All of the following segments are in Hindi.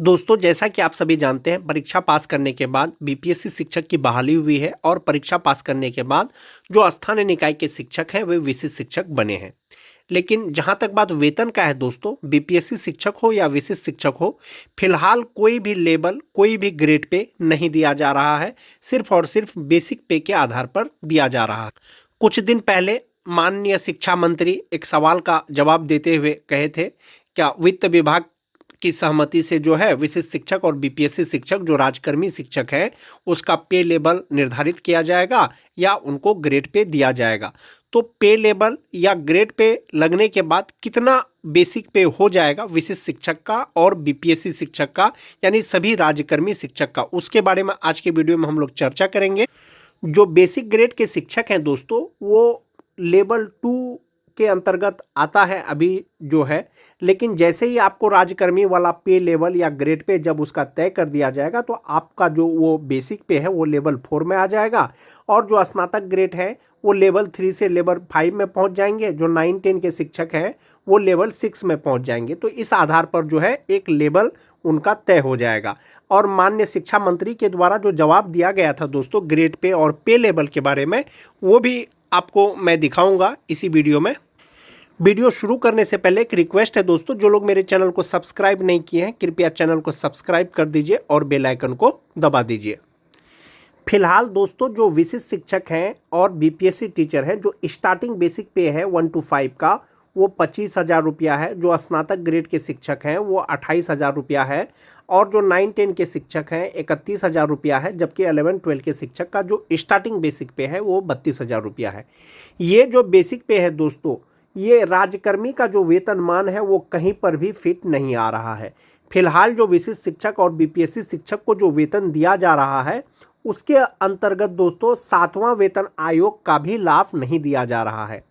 दोस्तों, जैसा कि आप सभी जानते हैं, परीक्षा पास करने के बाद बीपीएससी शिक्षक की बहाली हुई है और परीक्षा पास करने के बाद जो स्थानीय निकाय के शिक्षक हैं वे विशिष्ट शिक्षक बने हैं। लेकिन जहां तक बात वेतन का है दोस्तों, बीपीएससी शिक्षक हो या विशिष्ट शिक्षक हो, फिलहाल कोई भी लेबल, कोई भी ग्रेड पे नहीं दिया जा रहा है। सिर्फ और सिर्फ बेसिक पे के आधार पर दिया जा रहा है। कुछ दिन पहले माननीय शिक्षा मंत्री एक सवाल का जवाब देते हुए कहे थे, क्या वित्त विभाग की सहमति से जो है विशिष्ट शिक्षक और बीपीएससी शिक्षक जो राजकर्मी शिक्षक है उसका पे लेवल निर्धारित किया जाएगा या उनको ग्रेड पे दिया जाएगा। तो पे लेवल या ग्रेड पे लगने के बाद कितना बेसिक पे हो जाएगा विशिष्ट शिक्षक का और बीपीएससी शिक्षक का, यानी सभी राजकर्मी शिक्षक का, उसके बारे में आज के वीडियो में हम लोग चर्चा करेंगे। जो बेसिक ग्रेड के शिक्षक हैं दोस्तों, वो लेवल 2 के अंतर्गत आता है अभी जो है, लेकिन जैसे ही आपको राजकर्मी वाला पे लेवल या ग्रेड पे जब उसका तय कर दिया जाएगा तो आपका जो वो बेसिक पे है वो लेवल 4 में आ जाएगा और जो स्नातक ग्रेड है वो लेवल 3 से लेवल 5 में पहुंच जाएंगे। जो 9-10 के शिक्षक हैं वो लेवल 6 में पहुंच जाएंगे। तो इस आधार पर जो है एक लेवल उनका तय हो जाएगा। और माननीय शिक्षा मंत्री के द्वारा जो जवाब दिया गया था दोस्तों ग्रेड पे और पे लेवल के बारे में, वो भी आपको मैं दिखाऊंगा इसी वीडियो में। वीडियो शुरू करने से पहले एक रिक्वेस्ट है दोस्तों, जो लोग मेरे चैनल को सब्सक्राइब नहीं किए हैं कृपया चैनल को सब्सक्राइब कर दीजिए और बेल आइकन को दबा दीजिए। फिलहाल दोस्तों जो विशिष्ट शिक्षक हैं और बीपीएससी टीचर हैं, जो स्टार्टिंग बेसिक पे है 1 to 5 का, वो 25,000 रुपया है। जो स्नातक ग्रेड के शिक्षक हैं वो 28,000 रुपया है और जो 9-10 के शिक्षक हैं 31,000 रुपया है, जबकि 11-12 के शिक्षक का जो स्टार्टिंग बेसिक पे है वो 32,000 रुपया है। ये जो बेसिक पे है दोस्तों, ये राजकर्मी का जो वेतनमान है वो कहीं पर भी फिट नहीं आ रहा है। फिलहाल जो विशिष्ट शिक्षक और बीपीएससी शिक्षक को जो वेतन दिया जा रहा है उसके अंतर्गत दोस्तों 7वां वेतन आयोग का भी लाभ नहीं दिया जा रहा है।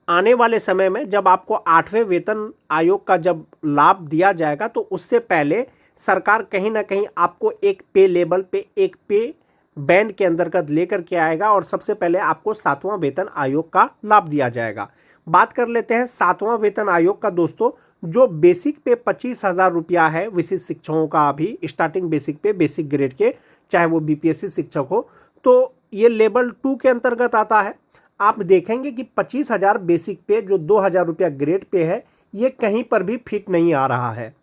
आने वाले समय में जब आपको 8वें वेतन आयोग का जब लाभ दिया जाएगा तो उससे पहले सरकार कहीं ना कहीं आपको एक पे लेवल पे, एक पे बैंड के अंतर्गत लेकर के आएगा और सबसे पहले आपको 7वां वेतन आयोग का लाभ दिया जाएगा। बात कर लेते हैं 7वां वेतन आयोग का दोस्तों। जो बेसिक पे 25,000 रुपया है विशिष्ट शिक्षकों का, अभी स्टार्टिंग बेसिक पे बेसिक ग्रेड के, चाहे वो बीपीएससी शिक्षक हो, तो ये लेवल 2 के अंतर्गत आता है। आप देखेंगे कि 25,000 बेसिक पे जो 2,000 रुपया ग्रेड पे है, ये कहीं पर भी फिट नहीं आ रहा है,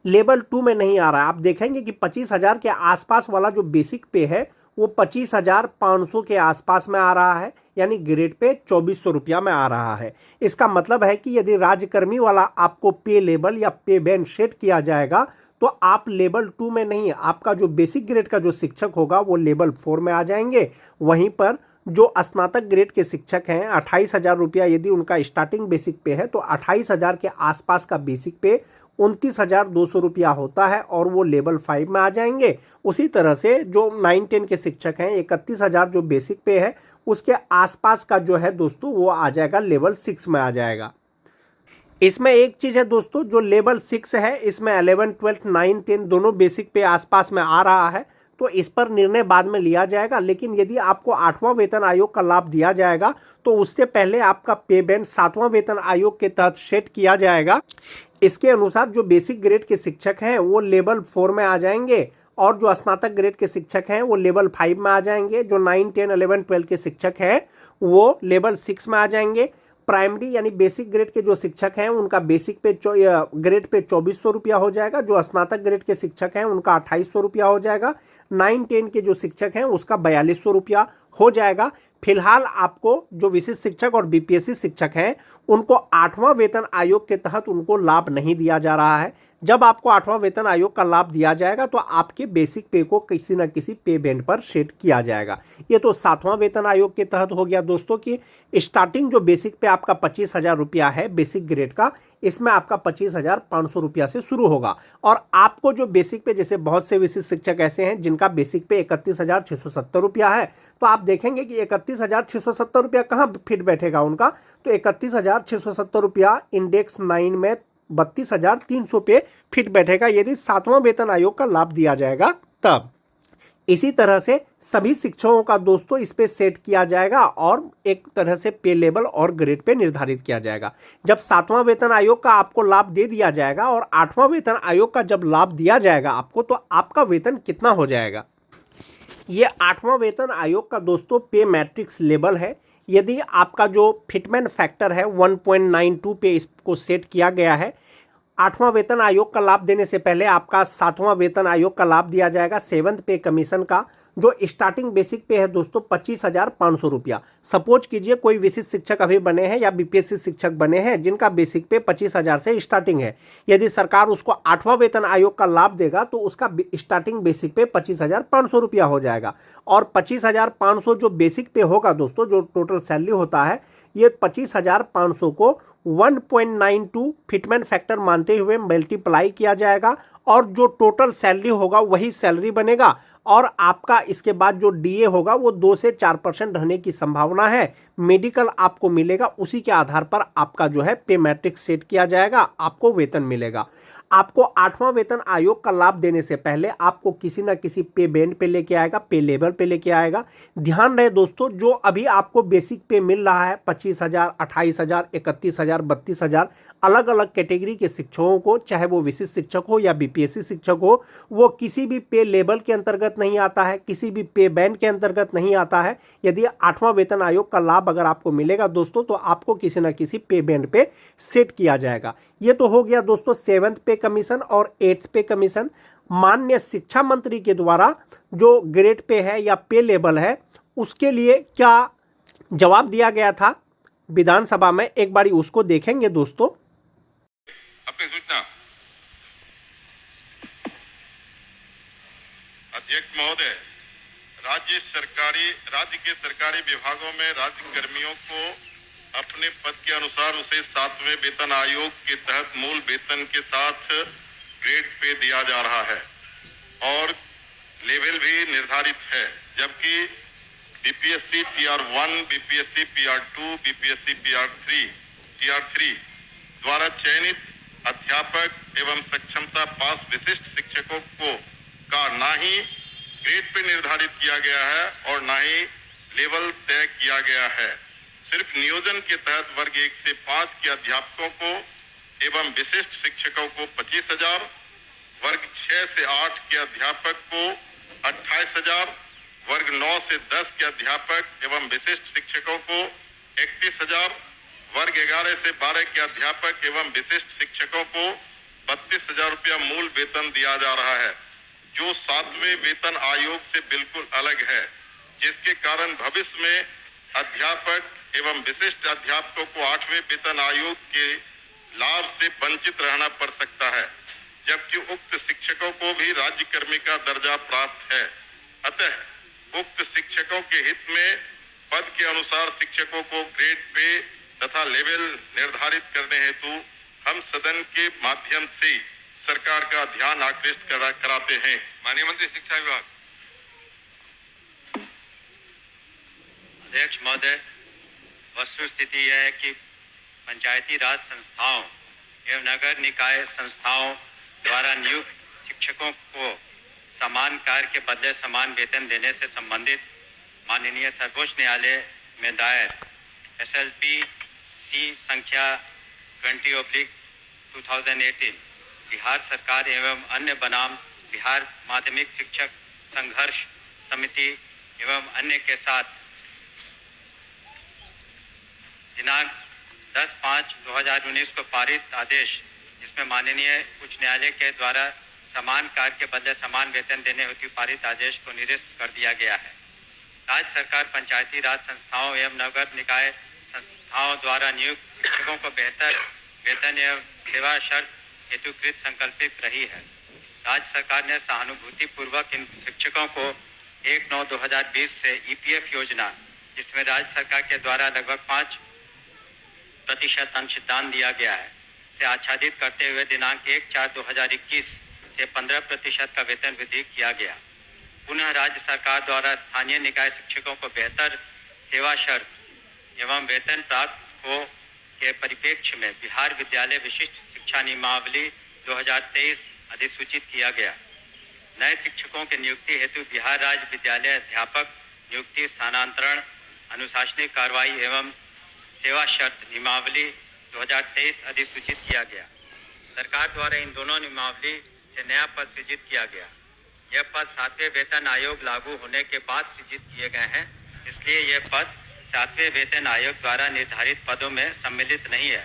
लेवल 2 में नहीं आ रहा है। आप देखेंगे कि 25,000 के आसपास वाला जो बेसिक पे है वो 25,500 के आसपास में आ रहा है, यानी ग्रेड पे 2,400 रुपया में आ रहा है। इसका मतलब है कि यदि राजकर्मी वाला आपको पे लेवल या पे बैंड सेट किया जाएगा तो आप लेवल 2 में नहीं, आपका जो बेसिक ग्रेड का जो शिक्षक होगा वो लेवल 4 में आ जाएंगे। वहीं पर जो स्नातक ग्रेड के शिक्षक हैं 28,000 रुपया यदि उनका स्टार्टिंग बेसिक पे है तो 28,000 के आसपास का बेसिक पे 29,200 रुपया होता है और वो लेवल 5 में आ जाएंगे। उसी तरह से जो 9-10 के शिक्षक हैं 31,000 जो बेसिक पे है उसके आसपास का जो है दोस्तों वो आ जाएगा लेवल 6 में आ जाएगा। इसमें एक चीज़ है दोस्तों, जो लेवल 6 है इसमें 11, 12, 9, 10 दोनों बेसिक पे आसपास में आ रहा है, तो इस पर निर्णय बाद में लिया जाएगा। लेकिन यदि आपको 8वां वेतन आयोग का लाभ दिया जाएगा तो उससे पहले आपका पे बैंड 7वां वेतन आयोग के तहत सेट किया जाएगा। इसके अनुसार जो बेसिक ग्रेड के शिक्षक हैं वो लेवल 4 में आ जाएंगे और जो स्नातक ग्रेड के शिक्षक हैं वो लेवल 5 में आ जाएंगे। जो 9, 10, 11, 12 के शिक्षक हैं वो लेवल 6 में आ जाएंगे। प्राइमरी यानी बेसिक ग्रेड के जो शिक्षक हैं उनका बेसिक पे ग्रेड पे 2,400 रुपया हो जाएगा। जो स्नातक ग्रेड के शिक्षक हैं उनका 2,800 रुपया हो जाएगा। 9-10 के जो शिक्षक हैं उसका 4,200 रुपया हो जाएगा। फिलहाल आपको जो विशिष्ट शिक्षक और बीपीएससी शिक्षक हैं उनको 8वां वेतन आयोग के तहत उनको लाभ नहीं दिया जा रहा है। जब आपको 8वां वेतन आयोग का लाभ दिया जाएगा तो आपके बेसिक पे को किसी न किसी पे बैंड पर सेट किया जाएगा। ये तो 7वां वेतन आयोग के तहत हो गया दोस्तों कि स्टार्टिंग जो बेसिक पे आपका 25,000 रुपया है बेसिक ग्रेड का, इसमें आपका 25,500 रुपया से शुरू होगा। और आपको जो बेसिक पे, जैसे बहुत से विशिष्ट शिक्षक ऐसे हैं जिनका बेसिक पे 31,670 रुपया है, तो आप देखेंगे कि 31,670 रुपया कहाँ फिट बैठेगा उनका, तो 31,670 रुपया इंडेक्स 9 में 32,300 पे फिट बैठेगा यदि 7वां वेतन आयोग का लाभ दिया जाएगा तब। इसी तरह से सभी शिक्षकों का दोस्तों इस पे सेट किया जाएगा और एक तरह से पे लेवल और ग्रेड पे निर्धारित किया जाएगा। जब 7वां वेतन आयोग का आपको लाभ दे दिया जाएगा और 8वां वेतन आयोग का जब लाभ दिया जाएगा आपको, तो आपका वेतन कितना हो जाएगा। ये 8वां वेतन आयोग का दोस्तों पे मैट्रिक्स लेवल है। यदि आपका जो फिटमेंट फैक्टर है 1.92 पे इसको सेट किया गया है। 8वां वेतन आयोग का लाभ देने से पहले आपका 7वां वेतन आयोग का लाभ दिया जाएगा 7th पे कमीशन का, जो स्टार्टिंग बेसिक पे है दोस्तों 25,500 रुपया। सपोज कीजिए कोई विशिष्ट शिक्षक अभी बने हैं या बीपीएससी शिक्षक बने हैं जिनका बेसिक पे 25,000 से स्टार्टिंग है। यदि सरकार उसको 8वां वेतन आयोग का लाभ देगा तो उसका स्टार्टिंग बेसिक पे 25,500 रुपया हो जाएगा। और 25,500 जो बेसिक पे होगा दोस्तों, जो टोटल सैलरी होता है, ये 25,500 को 1.92 फिटमेंट फैक्टर मानते हुए मल्टीप्लाई किया जाएगा और जो टोटल सैलरी होगा वही सैलरी बनेगा। और आपका इसके बाद जो डीए होगा वो 2 से 4% रहने की संभावना है। मेडिकल आपको मिलेगा, उसी के आधार पर आपका जो है पे मैट्रिक्स सेट किया जाएगा, आपको वेतन मिलेगा। आपको 8वां वेतन आयोग का लाभ देने से पहले आपको किसी ना किसी पे बैंड पे लेके आएगा, पे लेवल पे लेके आएगा। ध्यान रहे दोस्तों, जो अभी आपको बेसिक पे मिल रहा है 25,000, 28,000, 31,000, 32,000, अलग अलग कैटेगरी के शिक्षकों को, चाहे वो विशिष्ट शिक्षक हो या बीपीएससी शिक्षक हो, वो किसी भी पे लेवल के अंतर्गत नहीं आता है, किसी भी पे बैंड के अंतर्गत नहीं आता है। यदि 8वां वेतन आयोग का लाभ अगर आपको मिलेगा दोस्तों, तो आपको किसी ना किसी पे बैंड पे सेट किया जाएगा। ये तो हो गया दोस्तों 7th पे कमीशन और 8th पे कमीशन। माननीय शिक्षा मंत्री के द्वारा जो ग्रेड पे है या पे लेवल है, उसके लिए क्या जवाब दिया गया था विधानसभा में, एक बारी उसको देखेंगे दोस्तों। अपनी सूचना अध्यक्ष महोदय, राज्य के सरकारी विभागों में राज्य कर्मियों को अपने पद के अनुसार उसे 7वें वेतन आयोग के तहत मूल वेतन के साथ ग्रेड पे दिया जा रहा है और लेवल भी निर्धारित है। जबकि बीपीएससी टीआर1, बीपीएससी पीआर2, बीपीएससी टीआर3 द्वारा चयनित अध्यापक एवं सक्षमता पास विशिष्ट शिक्षकों को का ना ही ग्रेड पे निर्धारित किया गया है और ना ही लेवल तय किया गया है। सिर्फ नियोजन के तहत वर्ग 1 से 5 के अध्यापकों को एवं विशिष्ट शिक्षकों को 25,000, वर्ग 6 से 8 के अध्यापक को 28,000, वर्ग 9 से 10 के अध्यापक एवं विशिष्ट शिक्षकों को 31,000, वर्ग 11 से 12 के अध्यापक एवं विशिष्ट शिक्षकों को 32,000 रुपया मूल वेतन दिया जा रहा है, जो 7वें वेतन आयोग से बिल्कुल अलग है, जिसके कारण भविष्य में अध्यापक एवं विशिष्ट अध्यापकों को 8वें वेतन आयोग के लाभ से वंचित रहना पड़ सकता है, जबकि उक्त शिक्षकों को भी राज्य कर्मी का दर्जा प्राप्त है। अतः उक्त शिक्षकों के हित में पद के अनुसार शिक्षकों को ग्रेड पे तथा लेवल निर्धारित करने हेतु हम सदन के माध्यम से सरकार का ध्यान आकृष्ट कराते हैं। माननीय मंत्री शिक्षा विभाग। अध्यक्ष महोदय, वस्तु स्थिति यह है कि पंचायती राज संस्थाओं एवं नगर निकाय संस्थाओं द्वारा नियुक्त शिक्षकों को समान कार्य के बदले समान वेतन देने से संबंधित माननीय सर्वोच्च न्यायालय में दायर SLP संख्या 20/2018 बिहार सरकार एवं अन्य बनाम बिहार माध्यमिक शिक्षक संघर्ष समिति एवं अन्य के साथ दिनांक 10/5/2019 को पारित आदेश, जिसमें माननीय उच्च न्यायालय के द्वारा समान कार्य के बदले समान वेतन देने हेतु पारित आदेश को निरस्त कर दिया गया है। राज्य सरकार पंचायती राज संस्थाओं एवं नगर निकाय संस्थाओं द्वारा नियुक्त शिक्षकों को बेहतर वेतन एवं सेवा शर्त हेतुकृत संकल्पित रही है। राज्य सरकार ने सहानुभूति पूर्वक इन शिक्षकों को 1/9/2020 से EPF योजना, जिसमें राज्य सरकार के द्वारा लगभग 5% अंशदान दिया गया है, से आच्छादित करते हुए दिनांक 1/4/2021 से 15% का वेतन वृद्धि किया गया। पुनः राज्य सरकार द्वारा स्थानीय निकाय शिक्षकों को बेहतर सेवा शर्त एवं वेतन प्राप्त हो के परिप्रेक्ष्य में बिहार विद्यालय विशिष्ट शिक्षा नियमावली 2023 अधिसूचित किया गया। नए शिक्षकों की नियुक्ति हेतु बिहार राज्य विद्यालय अध्यापक नियुक्ति स्थानांतरण अनुशासनिक कार्रवाई एवं सेवा शर्त नियमावली 2023 अधिसूचित किया गया। सरकार द्वारा इन दोनों नियमावली से नया पद सृजित किया गया। यह पद 7वें वेतन आयोग लागू होने के बाद सृजित किए गए हैं, इसलिए यह पद 7वें वेतन आयोग द्वारा निर्धारित पदों में सम्मिलित नहीं है।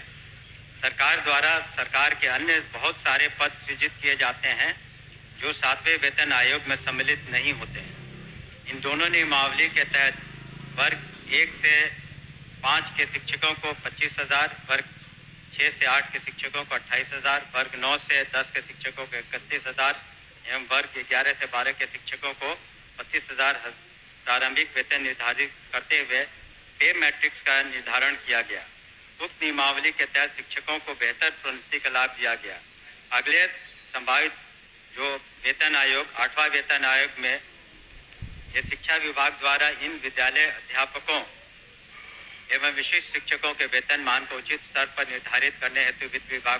सरकार द्वारा सरकार के अन्य बहुत सारे पद सृजित किए जाते हैं जो 7वें वेतन आयोग में सम्मिलित नहीं होते हैं। इन दोनों नियमावली के तहत वर्ग 1 से 5 के शिक्षकों को 25,000, वर्ग 6 से 8 के शिक्षकों को 28,000, वर्ग 9 से 10 के शिक्षकों को 31,000 एवं वर्ग 11 से 12 के शिक्षकों को 25,000 प्रारंभिक वेतन निर्धारित करते हुए पे मैट्रिक्स का निर्धारण किया गया। उक्त नियमावली के तहत शिक्षकों को बेहतर प्रोन्नति का लाभ दिया गया। अगले संभावित जो वेतन आयोग 8वां वेतन आयोग में ये शिक्षा विभाग द्वारा इन विद्यालय अध्यापकों एवं विशिष्ट शिक्षकों के वेतन मान को उचित स्तर पर निर्धारित करने हेतु वित्त विभाग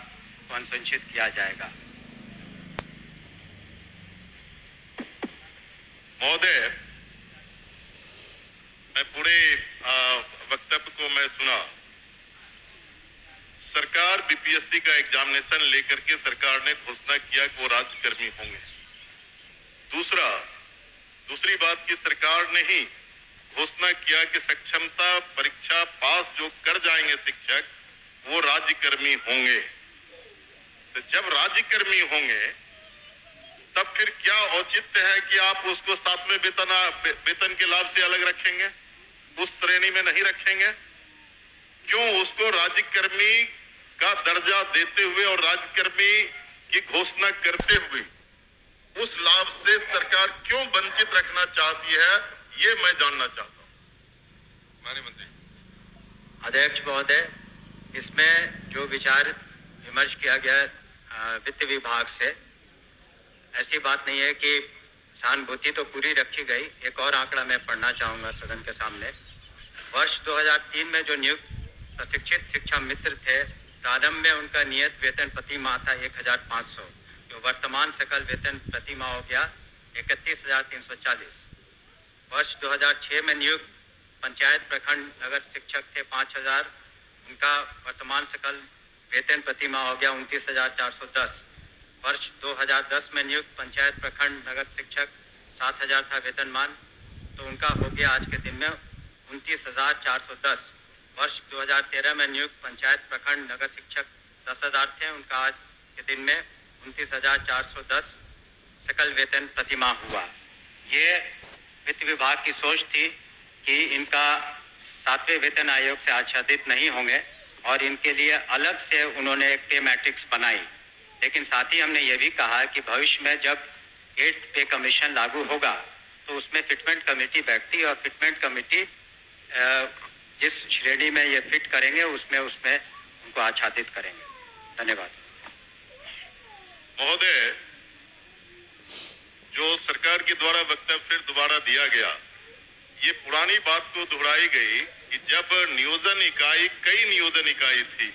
को अनुशंसित किया जाएगा। महोदय, मैं पूरे वक्तव्य को मैं सुना। सरकार बीपीएससी का एग्जामिनेशन लेकर के सरकार ने घोषणा किया कि वो राज्यकर्मी होंगे। दूसरी बात की सरकार ने ही घोषणा किया कि सक्षमता परीक्षा पास जो कर जाएंगे शिक्षक वो राज्यकर्मी होंगे। तो जब राज्यकर्मी होंगे तब फिर क्या औचित्य है कि आप उसको 7वें वेतन के लाभ से अलग रखेंगे, उस श्रेणी में नहीं रखेंगे? क्यों उसको राज्यकर्मी का दर्जा देते हुए और राज्यकर्मी की घोषणा करते हुए उस लाभ से सरकार क्यों वंचित रखना चाहती है, ये मैं जानना चाहता हूं। माननीय मंत्री। अध्यक्ष महोदय, इसमें जो विचार विमर्श किया गया वित्त विभाग से, ऐसी बात नहीं है कि सहानुभूति तो पूरी रखी गई। एक और आंकड़ा मैं पढ़ना चाहूंगा सदन के सामने। वर्ष 2003 में जो नियुक्त प्रशिक्षित शिक्षा मित्र थे, प्रारंभ में उनका नियत वेतन प्रति माह था 1,500, जो वर्तमान सकल वेतन प्रति माह हो गया 31,340। वर्ष 2006 में नियुक्त पंचायत प्रखंड नगर शिक्षक थे 5,000, उनका वर्तमान सकल वेतन प्रति माह हो गया 29,410। वर्ष 2010 में नियुक्त पंचायत प्रखंड नगर शिक्षक 7,000 था वेतनमान, तो उनका हो गया आज के दिन में 29,410। वर्ष 2013 में नियुक्त पंचायत प्रखंड नगर शिक्षक 10,000 थे, उनका आज के दिन में 29,410 सकल वेतन प्रतिमाह हुआ। ये वित्त विभाग की सोच थी कि इनका 7वें वेतन आयोग से आच्छादित नहीं होंगे और इनके लिए अलग से उन्होंने एक पे मैट्रिक्स बनाई। लेकिन साथ ही हमने ये भी कहा कि भविष्य में जब 8th पे कमीशन लागू होगा तो उसमें फिटमेंट कमेटी बैठती और फिटमेंट कमेटी जिस श्रेणी में ये फिट करेंगे उसमें उनको आच्छादित करेंगे। धन्यवाद। महोदय, जो सरकार के द्वारा वक्तव्य फिर दोबारा दिया गया, ये पुरानी बात को दोहराई गई कि जब नियोजन इकाई कई नियोजन इकाई थी,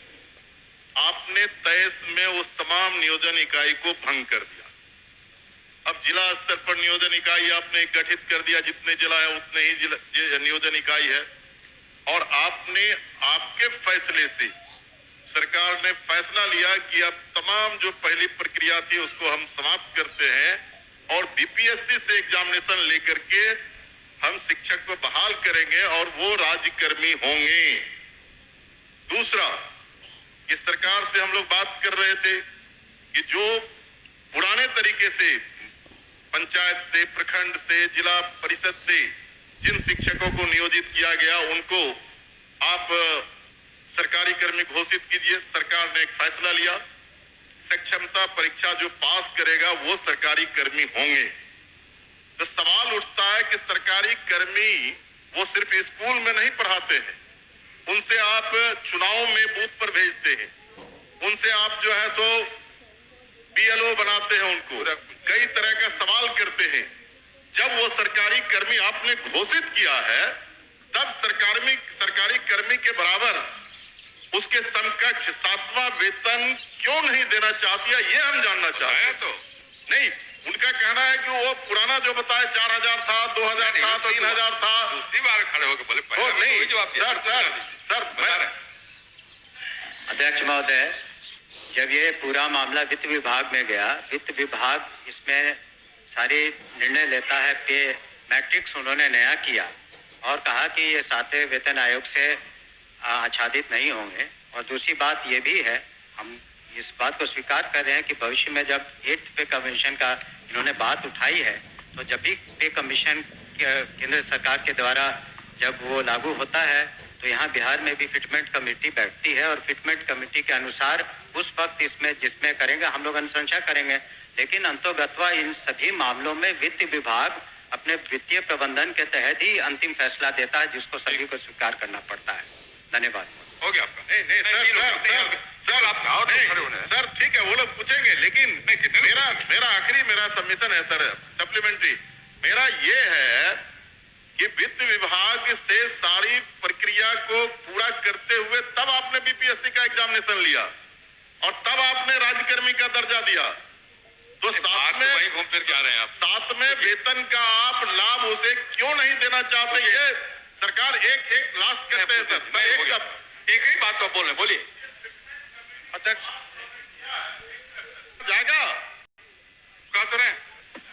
आपने तय में उस तमाम नियोजन इकाई को भंग कर दिया। अब जिला स्तर पर नियोजन इकाई आपने गठित कर दिया, जितने जिला है उतने ही नियोजन इकाई है, और आपने आपके फैसले से सरकार ने फैसला लिया कि अब तमाम जो पहली प्रक्रिया थी उसको हम समाप्त करते हैं और बीपीएससी से एग्जामिनेशन लेकर के हम शिक्षक को बहाल करेंगे और वो राज्यकर्मी होंगे। दूसरा, इस सरकार से हम लोग बात कर रहे थे कि जो पुराने तरीके से पंचायत से, प्रखंड से, जिला परिषद से जिन शिक्षकों को नियोजित किया गया उनको आप सरकारी कर्मी घोषित कीजिए। सरकार ने एक फैसला लिया, सक्षमता परीक्षा जो पास करेगा वो सरकारी कर्मी होंगे। तो सवाल उठता है कि सरकारी कर्मी वो सिर्फ स्कूल में नहीं पढ़ाते हैं, उनसे आप चुनाव में बूथ पर भेजते हैं, उनसे आप जो है सो बीएलओ बनाते हैं, उनको कई तरह का सवाल करते हैं। जब वो सरकारी कर्मी आपने घोषित किया है तब सरकारी कर्मी के बराबर उसके समकक्ष 7वां वेतन क्यों नहीं देना चाहती है, ये हम जानना चाहते हैं। तो नहीं, उनका इनका कहना है कि वो पुराना जो बताया 4000 था, 2000 था, 3000 था। दूसरी बार खड़े होकर बोले वो नहीं जवाब सर अध्यक्ष महोदय, जब ये पूरा मामला वित्त विभाग में गया, वित्त विभाग इसमें सारी निर्णय लेता है। पे मैट्रिक्स उन्होंने नया किया और कहा कि ये 7वें वेतन आयोग से आच्छादित नहीं होंगे। और दूसरी बात ये भी है, हम इस बात को स्वीकार कर रहे हैं कि भविष्य में जब 8th पे कमीशन का इन्होंने बात उठाई है, तो जब भी पे कमीशन केंद्र सरकार के द्वारा जब वो लागू होता है, तो यहाँ बिहार में भी फिटमेंट कमेटी बैठती है और फिटमेंट कमेटी के अनुसार उस वक्त इसमें जिसमें करेंगे हम लोग अनुशंसा करेंगे। लेकिन अंतोगत्वा इन सभी मामलों में वित्त विभाग अपने वित्तीय प्रबंधन के तहत ही अंतिम फैसला देता है, जिसको सभी को स्वीकार करना पड़ता है। धन्यवाद। हो गया आपका। सर ठीक है, वो लोग पूछेंगे, लेकिन मेरा आखिरी सबमिशन है सर, सप्लीमेंट्री मेरा ये है कि वित्त विभाग से सारी प्रक्रिया को पूरा करते हुए तब आपने बीपीएससी का एग्जामिनेशन लिया और तब आपने राज्यकर्मी का दर्जा दिया। तो साथ में वही घूम फिर के आ रहे हैं आप। 7वें वेतन का आप लाभ उसे क्यों नहीं देना चाहते? ये सरकार एक लास्ट करते हैं सर। एक ही बात को बोल रहे, बोलिए अध्यक्ष जाएगा कह तो रहे।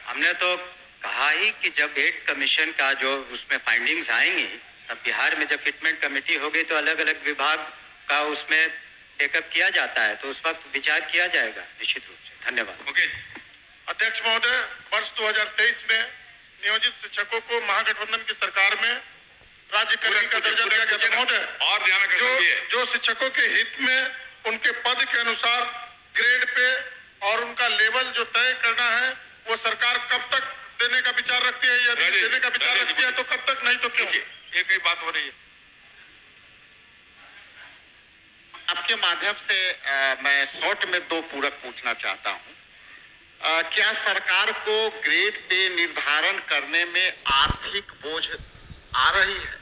हमने तो कहा ही कि जब 8th कमीशन का जो उसमें फाइंडिंग्स आएंगी, तब बिहार में जब फिटमेंट कमेटी होगी तो अलग अलग विभाग का उसमें टेकअप किया जाता है, तो उस वक्त विचार किया जाएगा निश्चित रूप से। धन्यवाद। ओके अध्यक्ष महोदय, वर्ष 2023 में नियोजित शिक्षकों को महागठबंधन की सरकार में राज्य कल्याण का दर्जा दिया गया था महोदय। और ध्यान रखिए, जो शिक्षकों के हित में उनके पद के अनुसार ग्रेड पे और उनका लेवल जो तय करना है, वो सरकार कब तक देने का विचार रखती है? यदि देने का विचार रखती है तो कब तक, नहीं तो क्यों? एक ही बात हो रही है। आपके माध्यम से मैं शॉर्ट में 2 पूरक पूछना चाहता हूं। क्या सरकार को ग्रेड पे निर्धारण करने में आर्थिक बोझ आ रही है?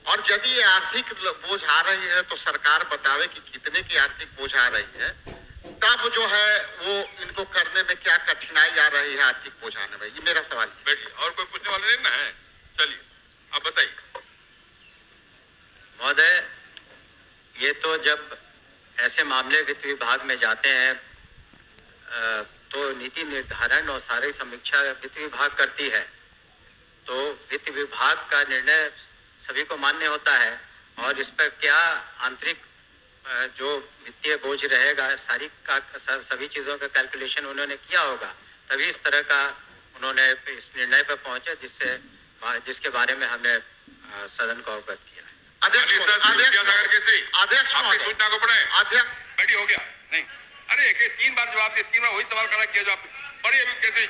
और यदि ये आर्थिक बोझ आ रही है तो सरकार बतावे कि कितने की आर्थिक बोझ आ रही है, तब जो है वो इनको करने में क्या कठिनाई आ रही है आर्थिक बोझ आने में? ये मेरा सवाल है। बैठिए, और कोई पूछने वाले नहीं ना है? चलिए आप बताइए। महोदय, ये तो जब ऐसे मामले वित्त विभाग में जाते हैं तो नीति निर्धारण और सारी समीक्षा वित्त विभाग करती है, तो वित्त विभाग का निर्णय सभी को मान्य होता है और इस पर क्या आंतरिक जो वित्तीय बोझ रहेगा, सभी चीजों का कैलकुलेशन उन्होंने किया होगा, तभी इस तरह का उन्होंने इस निर्णय पर पहुंचे जिसके बारे में हमने सदन को अवगत किया। सूचना को पढ़े बैठी हो गया नहीं? अरे 3 बार जवाब दिया, 3 बार वही सवाल खड़ा किया जो आप पढ़िए कैसे